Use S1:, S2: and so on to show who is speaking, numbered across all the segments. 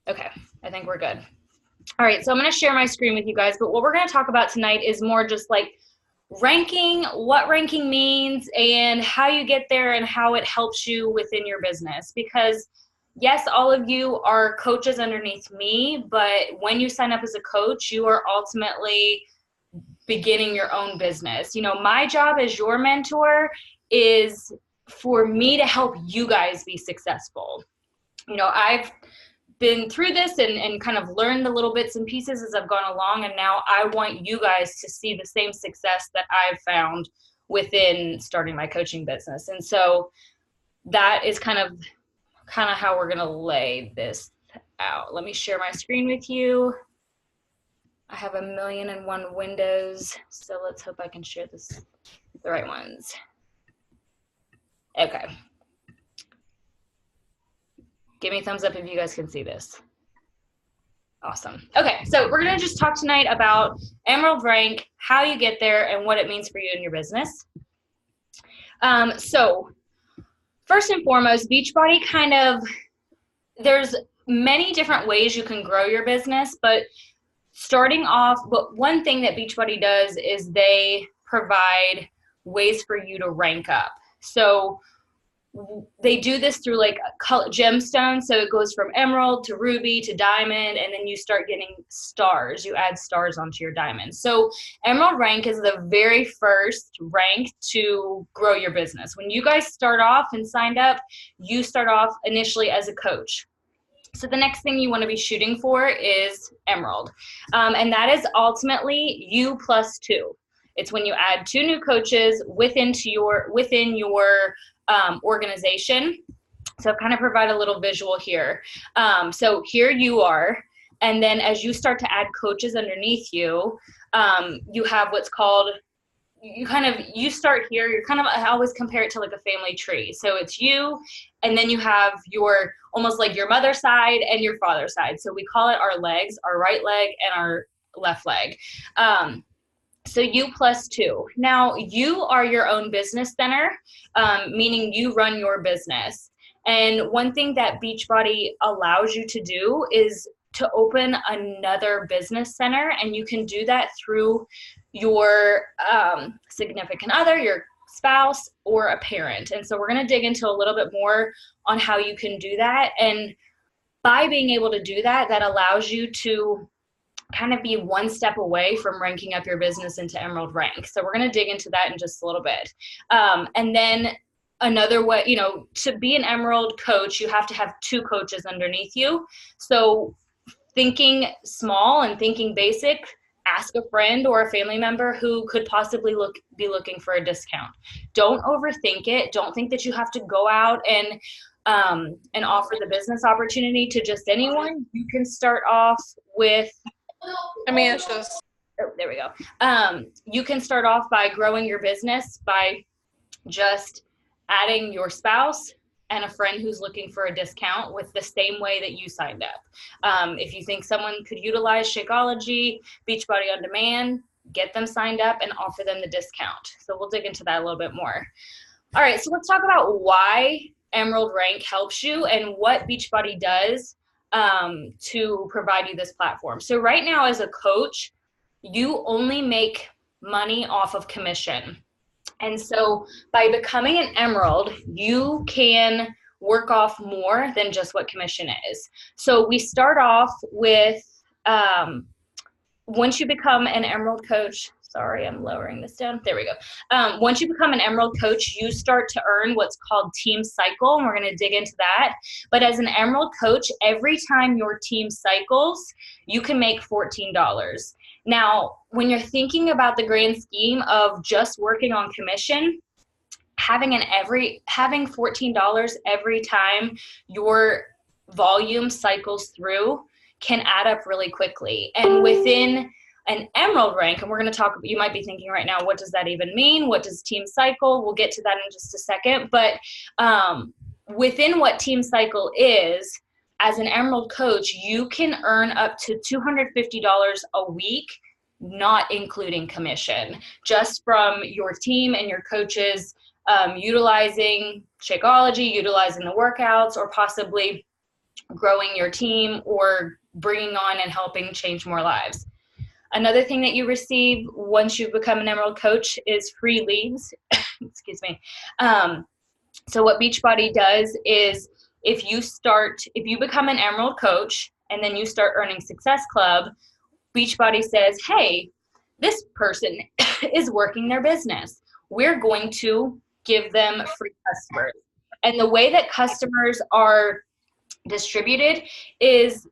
S1: Okay, I think we're good. All right, so I'm going to share my screen with you guys, but what we're going to talk about tonight is more just like ranking, what ranking means, and how you get there and how it helps you within your business. Because yes, all of you are coaches underneath me, but when you sign up as a coach, you are ultimately beginning your own business. You know, my job as your mentor is for me to help you guys be successful. You know, I've been through this and kind of learned the little bits and pieces as I've gone along. And now I want you guys to see the same success that I've found within starting my coaching business. And so that is kind of how we're going to lay this out. Let me share my screen with you. I have 1,000,001 windows, so let's hope I can share the right ones. Okay. Give me a thumbs up if you guys can see this. Awesome. Okay, so we're going to just talk tonight about Emerald Rank, how you get there, and what it means for you in your business. So first and foremost, Beachbody there's many different ways you can grow your business, but one thing that Beachbody does is they provide ways for you to rank up. So they do this through like gemstones. So it goes from emerald to ruby to diamond, and then you start getting stars. You add stars onto your diamond. So Emerald Rank is the very first rank to grow your business. When you guys start off and signed up, you start off initially as a coach. So the next thing you want to be shooting for is Emerald. And that is ultimately you plus 2. It's when you add 2 new coaches within your organization. So I've kind of provide a little visual here. So here you are. And then as you start to add coaches underneath you, you have what's called, you start here, I always compare it to like a family tree. So it's you, and then you have almost like your mother's side and your father's side. So we call it our legs, our right leg and our left leg. So you plus 2. Now you are your own business center, meaning you run your business. And one thing that Beachbody allows you to do is to open another business center, and you can do that through your significant other, your spouse, or a parent. And so we're going to dig into a little bit more on how you can do that. And by being able to do that, that allows you to kind of be one step away from ranking up your business into Emerald Rank. So we're going to dig into that in just a little bit. And then another way, to be an Emerald coach, you have to have 2 coaches underneath you. So thinking small and thinking basic, ask a friend or a family member who could possibly be looking for a discount. Don't overthink it. Don't think that you have to go out and offer the business opportunity to just anyone. You can start off with,
S2: it's just,
S1: oh, there we go. You can start off by growing your business by just adding your spouse and a friend who's looking for a discount with the same way that you signed up. If you think someone could utilize Shakeology, Beachbody On Demand, get them signed up and offer them the discount. So we'll dig into that a little bit more. All right, so let's talk about why Emerald Rank helps you and what Beachbody does to provide you this platform. So right now as a coach, you only make money off of commission. And so by becoming an Emerald, you can work off more than just what commission is. So we start off with, once you become an Emerald coach, sorry, I'm lowering this down. There we go. Once you become an Emerald coach, you start to earn what's called Team Cycle, and we're going to dig into that. But as an Emerald coach, every time your team cycles, you can make $14. Now, when you're thinking about the grand scheme of just working on commission, having $14 every time your volume cycles through can add up really quickly. And within an Emerald Rank, and we're going to talk, you might be thinking right now, what does that even mean? What does Team Cycle? We'll get to that in just a second. But within what Team Cycle is, as an Emerald coach, you can earn up to $250 a week, not including commission, just from your team and your coaches utilizing Shakeology, utilizing the workouts, or possibly growing your team or bringing on and helping change more lives. Another thing that you receive once you become an Emerald coach is free leads. Excuse me. So what Beachbody does is if you become an Emerald coach and then you start earning Success Club, Beachbody says, hey, this person is working their business. We're going to give them free customers. And the way that customers are distributed is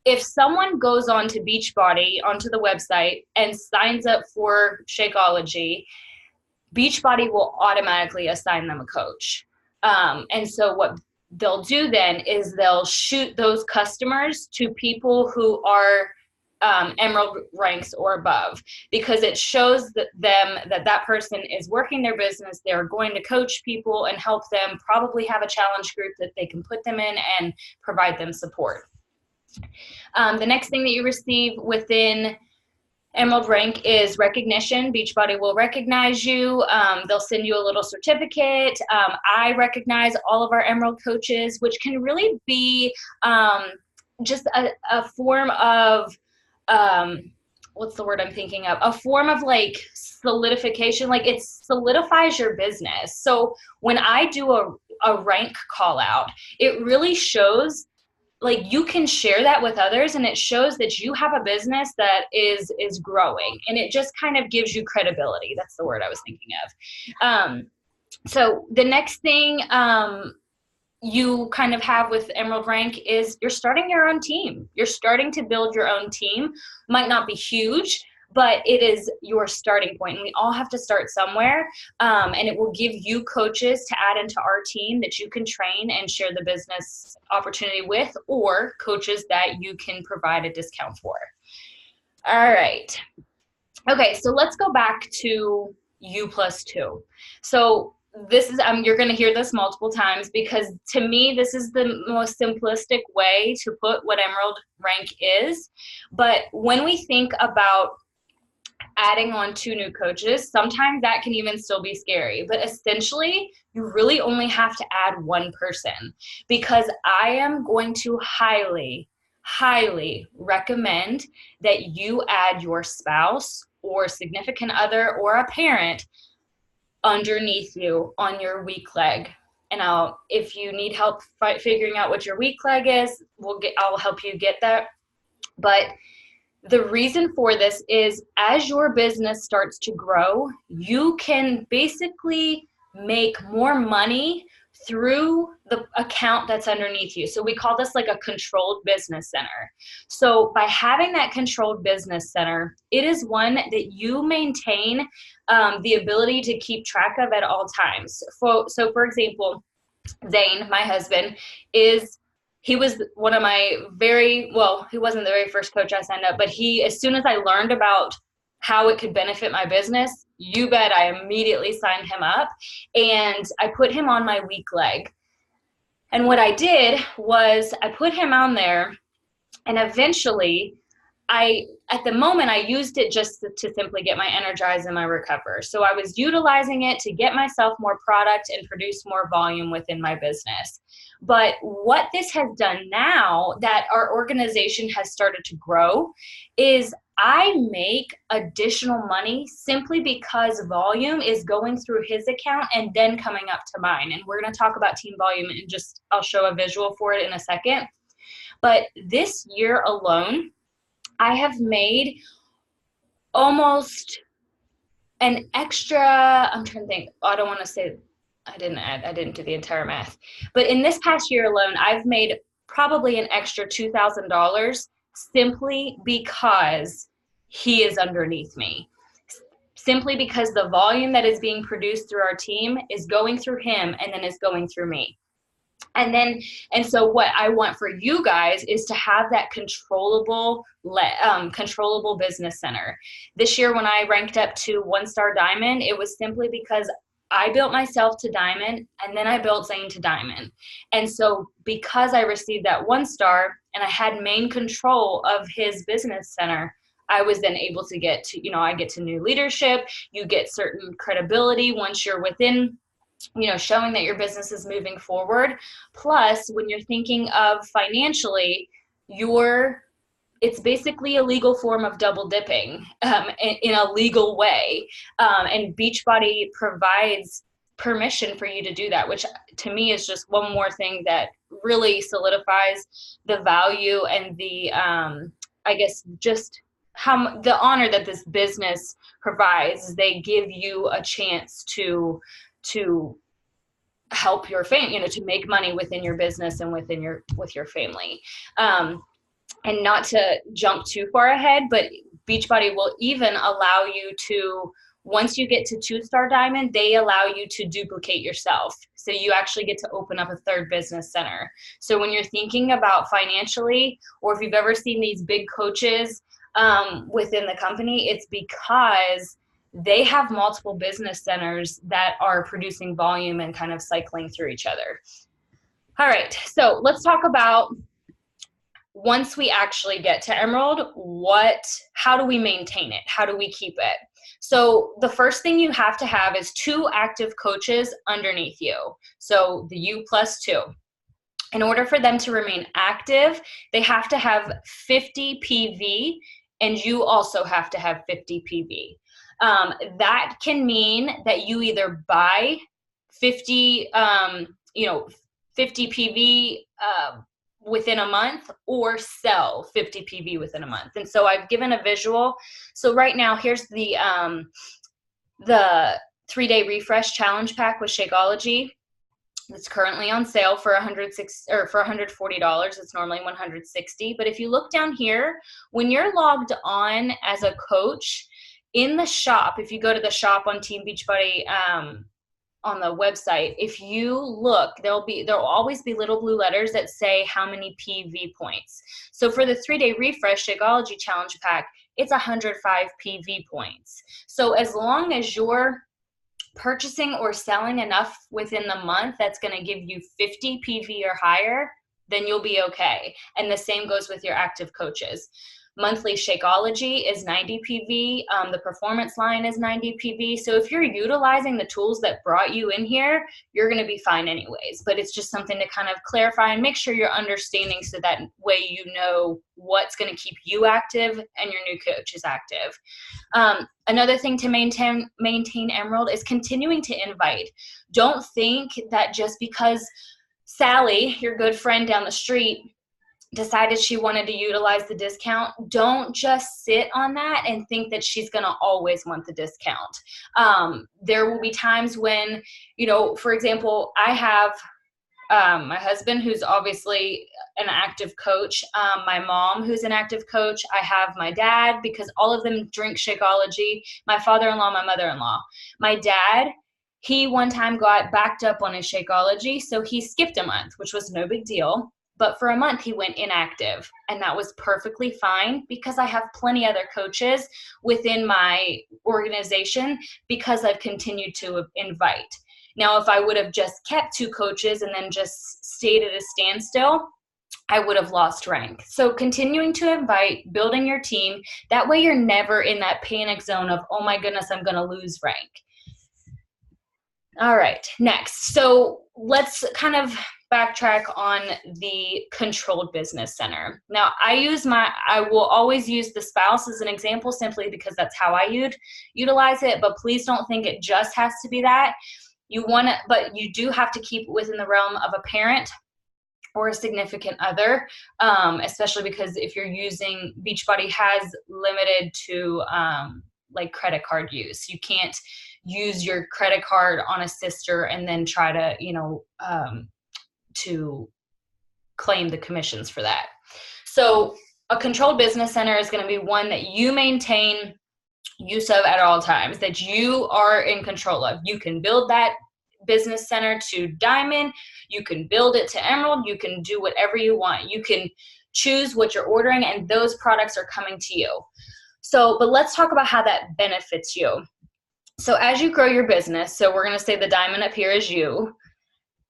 S1: if someone goes on to Beachbody, onto the website, and signs up for Shakeology, Beachbody will automatically assign them a coach. And so what they'll do then is they'll shoot those customers to people who are Emerald ranks or above, because it shows them that person is working their business. They're going to coach people and help them, probably have a challenge group that they can put them in and provide them support. The next thing that you receive within Emerald rank is recognition. Beachbody will recognize you. They'll send you a little certificate. I recognize all of our Emerald coaches, which can really be just a form of, what's the word I'm thinking of? A form of like solidification, like it solidifies your business. So when I do a rank call out, it really shows, like, you can share that with others, and it shows that you have a business that is growing, and it just kind of gives you credibility. That's the word I was thinking of. So the next thing you kind of have with Emerald rank is you're starting your own team. You're starting to build your own team. Might not be huge, but it is your starting point. And we all have to start somewhere. And it will give you coaches to add into our team that you can train and share the business opportunity with, or coaches that you can provide a discount for. All right. Okay, so let's go back to U+2. So this is, you're going to hear this multiple times, because to me, this is the most simplistic way to put what Emerald rank is. But when we think about adding on 2 new coaches, sometimes that can even still be scary. But essentially, you really only have to add 1 person, because I am going to highly, highly recommend that you add your spouse or significant other or a parent underneath you on your weak leg. And if you need help figuring out what your weak leg is, I'll help you get that. But the reason for this is, as your business starts to grow, you can basically make more money through the account that's underneath you. So we call this like a controlled business center. So by having that controlled business center, it is one that you maintain the ability to keep track of at all times. So for example, Zane, my husband, he was one of my he wasn't the very first coach I signed up, but as soon as I learned about how it could benefit my business, you bet I immediately signed him up, and I put him on my weak leg. And what I did was I put him on there, and eventually at the moment, I used it just to simply get my Energize and my Recover. So I was utilizing it to get myself more product and produce more volume within my business. But what this has done now that our organization has started to grow is I make additional money simply because volume is going through his account and then coming up to mine. And we're going to talk about team volume, and I'll show a visual for it in a second. But this year alone, I have made almost an extra, I'm trying to think, I don't want to say, I didn't do the entire math. But in this past year alone, I've made probably an extra $2,000 simply because he is underneath me. Simply because the volume that is being produced through our team is going through him and then is going through me. And so what I want for you guys is to have that controllable business center. This year when I ranked up to 1-star diamond, it was simply because I built myself to diamond, and then I built Zane to diamond. And so because I received that 1-star and I had main control of his business center, I was then able to get to, I get to new leadership. You get certain credibility once you're within showing that your business is moving forward. Plus, when you're thinking of financially, it's basically a legal form of double dipping in a legal way. And Beachbody provides permission for you to do that, which to me is just one more thing that really solidifies the value and the, I guess, just how the honor that this business provides. They give you a chance to help your family, to make money within your business and with your family. And not to jump too far ahead, but Beachbody will even allow you to, once you get to 2-star diamond, they allow you to duplicate yourself. So you actually get to open up a third business center. So when you're thinking about financially, or if you've ever seen these big coaches within the company, it's because they have multiple business centers that are producing volume and kind of cycling through each other. All right, so let's talk about, once we actually get to Emerald, how do we maintain it? How do we keep it? So the first thing you have to have is 2 active coaches underneath you. So the U+2. In order for them to remain active, they have to have 50 PV, and you also have to have 50 PV. That can mean that you either buy 50 PV within a month, or sell 50 PV within a month. And so I've given a visual. So right now, here's the 3-day refresh challenge pack with Shakeology. It's currently on sale for $140. It's normally $160. But if you look down here, when you're logged on as a coach in the shop, if you go to the shop on Team Beachbody on the website, if you look, there'll always be little blue letters that say how many PV points. So for the 3-day refresh Shakeology challenge pack, it's 105 PV points. So as long as you're purchasing or selling enough within the month that's going to give you 50 PV or higher, then you'll be okay. And the same goes with your active coaches. Monthly Shakeology is 90 PV. The performance line is 90 PV. So if you're utilizing the tools that brought you in here, you're going to be fine anyways. But it's just something to kind of clarify and make sure you're understanding, so that way you know what's going to keep you active and your new coach is active. Another thing to maintain Emerald is continuing to invite. Don't think that just because Sally, your good friend down the street, decided she wanted to utilize the discount, don't just sit on that and think that she's going to always want the discount. There will be times when, for example, I have my husband, who's obviously an active coach, my mom, who's an active coach. I have my dad, because all of them drink Shakeology, my father-in-law, my mother-in-law. My dad, he one time got backed up on his Shakeology, so he skipped a month, which was no big deal. But for a month, he went inactive, and that was perfectly fine, because I have plenty other coaches within my organization, because I've continued to invite. Now, if I would have just kept 2 coaches and then just stayed at a standstill, I would have lost rank. So continuing to invite, building your team, that way you're never in that panic zone of, oh my goodness, I'm going to lose rank. All right, next. So let's kind of backtrack on the controlled business center. Now, I will always use the spouse as an example, simply because that's how I utilize it, but please don't think it just has to be that. But you do have to keep it within the realm of a parent or a significant other, especially because if you're using, Beachbody has limited to like credit card use. You can't use your credit card on a sister and then try to, to claim the commissions for that. So a controlled business center is going to be one that you maintain use of at all times, that you are in control of. You can build that business center to diamond, you can build it to emerald, you can do whatever you want. You can choose what you're ordering, and those products are coming to you. So, but let's talk about how that benefits you. So as you grow your business, so we're going to say the diamond up here is you.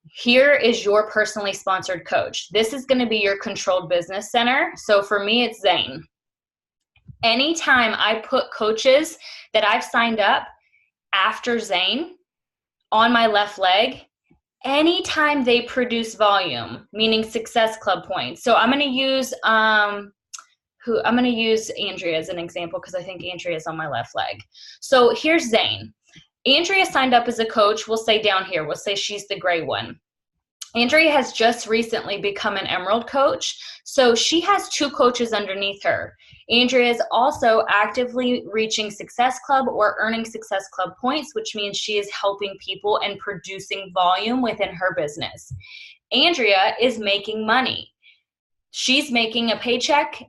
S1: Here is your personally sponsored coach. This is going to be your controlled business center. So for me, it's Zane. Anytime I put coaches that I've signed up after Zane, on my left leg, anytime they produce volume, meaning Success Club points. So I'm going to use Andrea as an example because I think Andrea is on my left leg. So here's Zane. Andrea signed up as a coach. We'll say down here, we'll say she's the gray one. Andrea has just recently become an Emerald coach, so she has 2 coaches underneath her. Andrea is also actively reaching Success Club or earning Success Club points, which means she is helping people and producing volume within her business. Andrea is making money. She's making a paycheck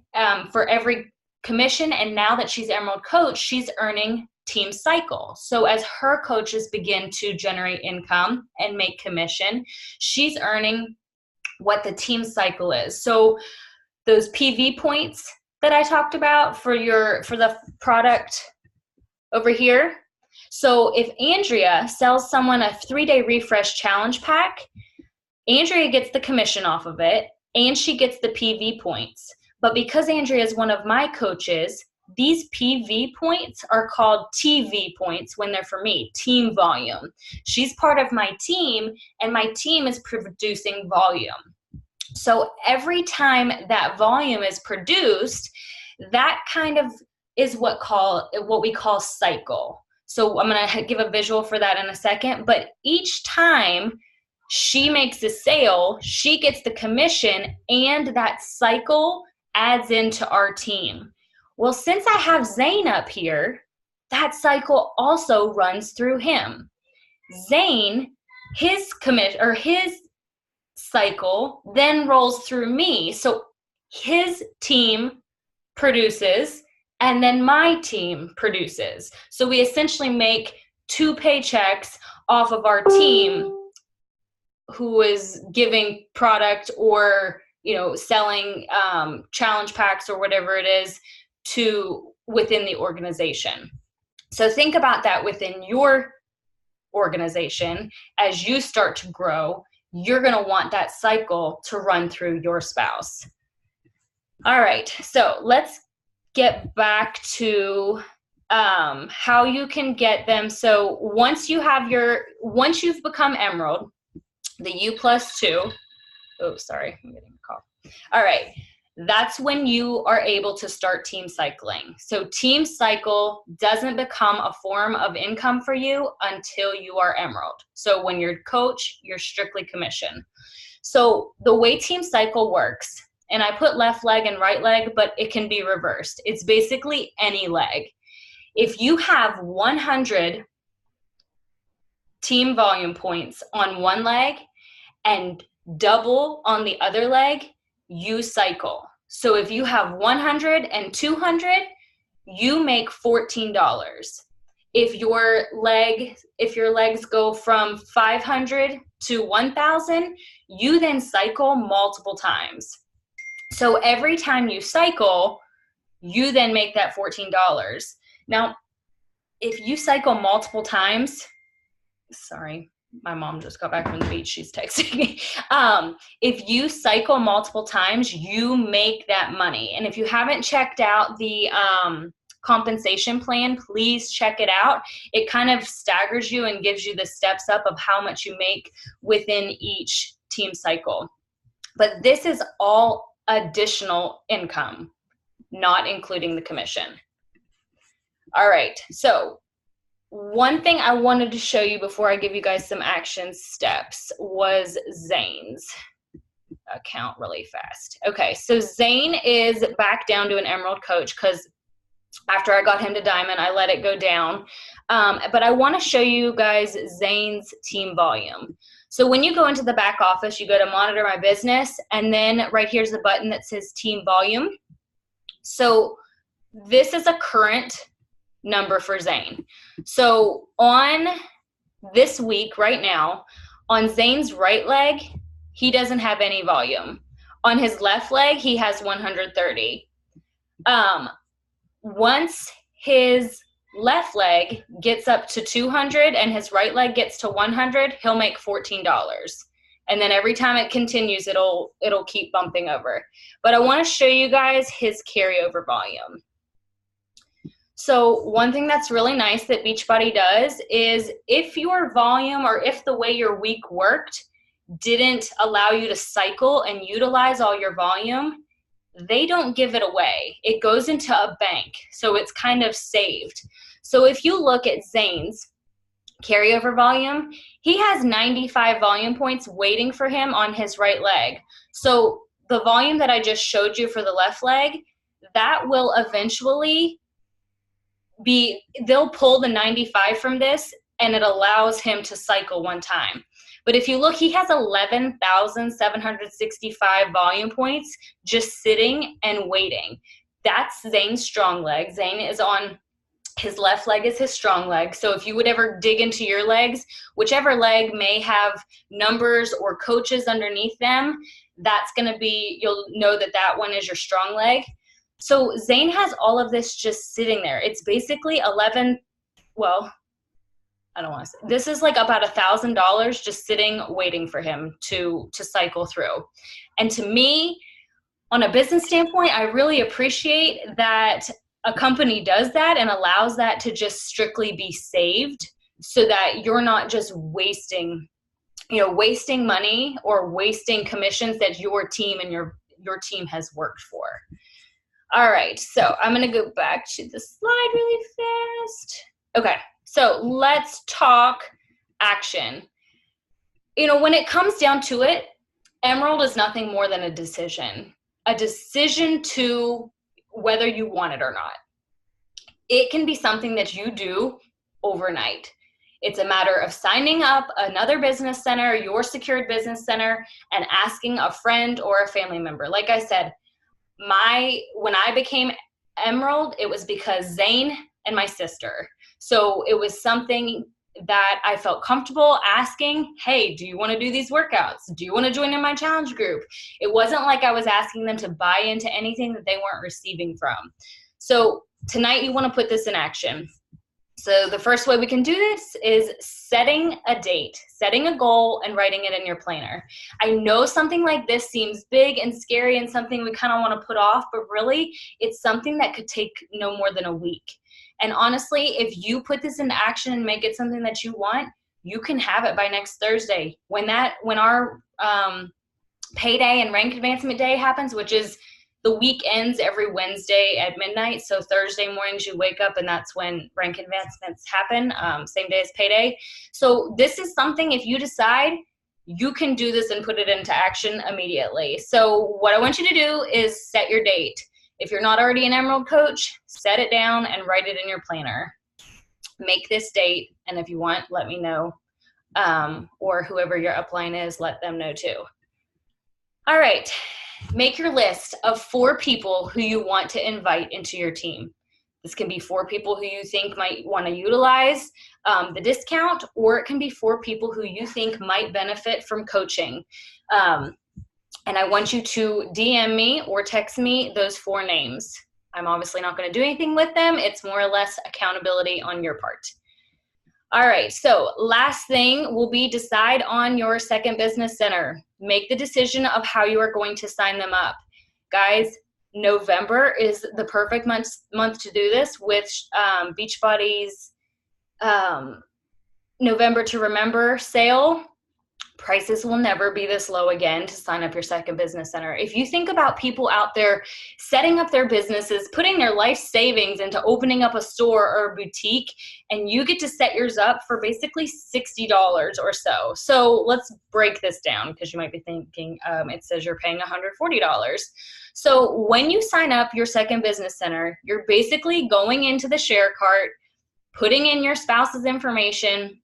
S1: for every commission, and now that she's Emerald coach, she's earning Team Cycle. So as her coaches begin to generate income and make commission, she's earning what the Team Cycle is. So those PV points that I talked about for the product over here. So if Andrea sells someone a 3-day refresh challenge pack, Andrea gets the commission off of it and she gets the PV points. But because Andrea is one of my coaches, these PV points are called TV points when they're for me, team volume. She's part of my team, and my team is producing volume. So every time that volume is produced, that kind of is what we call cycle. So I'm going to give a visual for that in a second, but each time she makes a sale, she gets the commission, and that cycle adds into our team. Well, since I have Zane up here, that cycle also runs through him. Zane, his cycle then rolls through me. So his team produces, and then my team produces. So we essentially make 2 paychecks off of our team who is giving product or, selling challenge packs or whatever it is to within the organization. So think about that within your organization. As you start to grow, you're going to want that cycle to run through your spouse. All right, so let's get back to how you can get them. So once you've become Emerald, the U+2, oh, sorry, I'm getting a call. All right. That's when you are able to start team cycling. So team cycle doesn't become a form of income for you until you are Emerald. So when you're coach, you're strictly commission. So the way team cycle works, and I put left leg and right leg, but it can be reversed. It's basically any leg. If you have 100 team volume points on one leg and double on the other leg, you cycle. So if you have 100 and 200, you make $14. If your legs go from 500 to 1,000, you then cycle multiple times. So every time you cycle, you then make that $14. Now, if you cycle multiple times, sorry, my mom just got back from the beach. She's texting me. If you cycle multiple times, you make that money. And if you haven't checked out the compensation plan, please check it out. It kind of staggers you and gives you the steps up of how much you make within each team cycle. But this is all additional income, not including the commission. All right, so one thing I wanted to show you before I give you guys some action steps was Zane's account really fast. Okay, so Zane is back down to an Emerald coach because after I got him to Diamond, I let it go down. But I want to show you guys Zane's team volume. So when you go into the back office, you go to monitor my business, and then right here's the button that says team volume. So this is a current number for Zane. So on this week right now, on Zane's right leg, he doesn't have any volume. On his left leg, he has 130. Once his left leg gets up to 200 and his right leg gets to 100, he'll make $14. And then every time it continues, it'll keep bumping over. But I want to show you guys his carryover volume. So one thing that's really nice that Beachbody does is if your volume or if the way your week worked didn't allow you to cycle and utilize all your volume, they don't give it away. It goes into a bank, so it's kind of saved. So if you look at Zane's carryover volume, he has 95 volume points waiting for him on his right leg. So the volume that I just showed you for the left leg, that will eventually they'll pull the 95 from this, and it allows him to cycle one time. But if you look, he has 11,765 volume points just sitting and waiting. That's Zane's strong leg. Zane is on his left leg is his strong leg. So if you would ever dig into your legs, whichever leg may have numbers or coaches underneath them, that's going to be, you'll know that that one is your strong leg. So Zane has all of this just sitting there. It's basically I don't want to say, this is like about $1,000 just sitting, waiting for him to cycle through. And to me, on a business standpoint, I really appreciate that a company does that and allows that to just strictly be saved so that you're not just wasting money or wasting commissions that your team and your team has worked for. All right, so I'm going to go back to the slide really fast. Okay, so let's talk action. When it comes down to it, Emerald is nothing more than a decision to whether you want it or not. It can be something that you do overnight. It's a matter of signing up another business center, your secured business center, and asking a friend or a family member. Like I said, when I became Emerald, it was because Zane and my sister. So it was something that I felt comfortable asking, hey, do you want to do these workouts? Do you want to join in my challenge group? It wasn't like I was asking them to buy into anything that they weren't receiving from. So tonight you want to put this in action. So the first way we can do this is setting a date, setting a goal, and writing it in your planner. I know something like this seems big and scary and something we kind of want to put off, but really it's something that could take no more than a week. And honestly, if you put this into action and make it something that you want, you can have it by next Thursday. When our payday and rank advancement day happens, which is the week ends every Wednesday at midnight. So Thursday mornings you wake up and that's when rank advancements happen, same day as payday. So this is something, if you decide, you can do this and put it into action immediately. So what I want you to do is set your date. If you're not already an Emerald coach, set it down and write it in your planner. Make this date, and if you want, let me know. Or whoever your upline is, let them know too. All right, make your list of 4 people who you want to invite into your team. This can be 4 people who you think might want to utilize the discount, or it can be 4 people who you think might benefit from coaching. And I want you to DM me or text me those 4 names. I'm obviously not going to do anything with them. It's more or less accountability on your part. All right, so last thing will be decide on your second business center. Make the decision of how you are going to sign them up. Guys, November is the perfect month to do this with Beachbody's November to Remember sale. Prices will never be this low again to sign up your second business center. If you think about people out there setting up their businesses, putting their life savings into opening up a store or a boutique, and you get to set yours up for basically $60 or so. So let's break this down, because you might be thinking it says you're paying $140. So when you sign up your second business center, you're basically going into the share cart, putting in your spouse's information.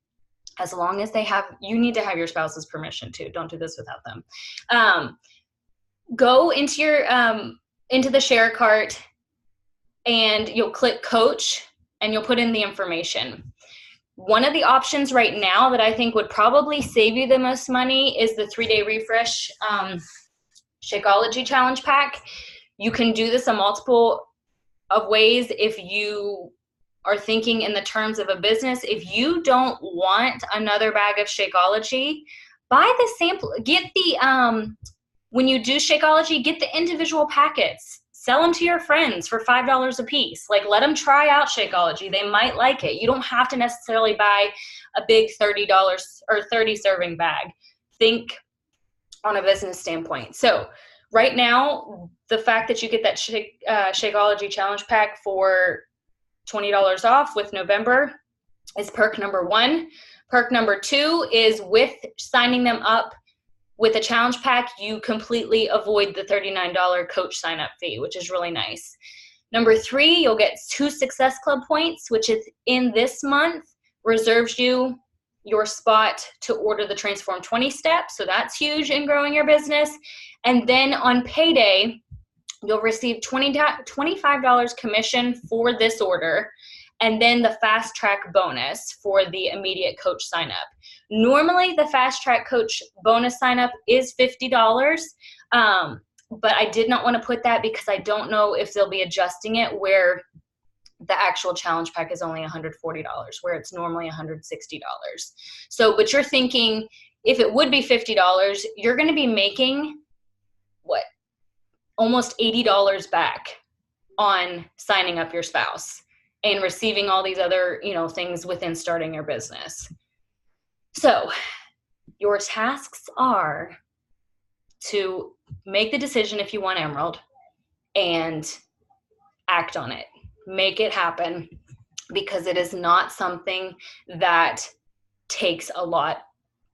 S1: As long as you need to have your spouse's permission too. Don't do this without them. Go into into the share cart, and you'll click coach, and you'll put in the information. One of the options right now that I think would probably save you the most money is the 3-day refresh Shakeology challenge pack. You can do this a multiple of ways if you are thinking in the terms of a business. If you don't want another bag of Shakeology, buy the sample, get the, when you do Shakeology, get the individual packets. sell them to your friends for $5 a piece. Like, let them try out Shakeology. They might like it. You don't have to necessarily buy a big $30 or 30 serving bag. Think on a business standpoint. So right now, the fact that you get that Shakeology challenge pack for $20 off with November is perk number 1. Perk number 2 is with signing them up with a challenge pack, you completely avoid the $39 coach sign up fee, which is really nice. Number 3, you'll get 2 Success Club points, which is in this month reserves you your spot to order the Transform 20 steps. So that's huge in growing your business. And then on payday, you'll receive $25 commission for this order, and then the fast track bonus for the immediate coach sign up. Normally the fast track coach bonus sign up is $50. But I did not want to put that because I don't know if they'll be adjusting it where the actual challenge pack is only $140, where it's normally $160. So, but you're thinking if it would be $50, you're going to be making what? Almost $80 back on signing up your spouse and receiving all these other, things within starting your business. So your tasks are to make the decision if you want Emerald and act on it. Make it happen, because it is not something that takes a lot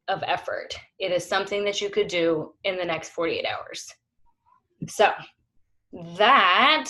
S1: of effort. It is something that you could do in the next 48 hours. So that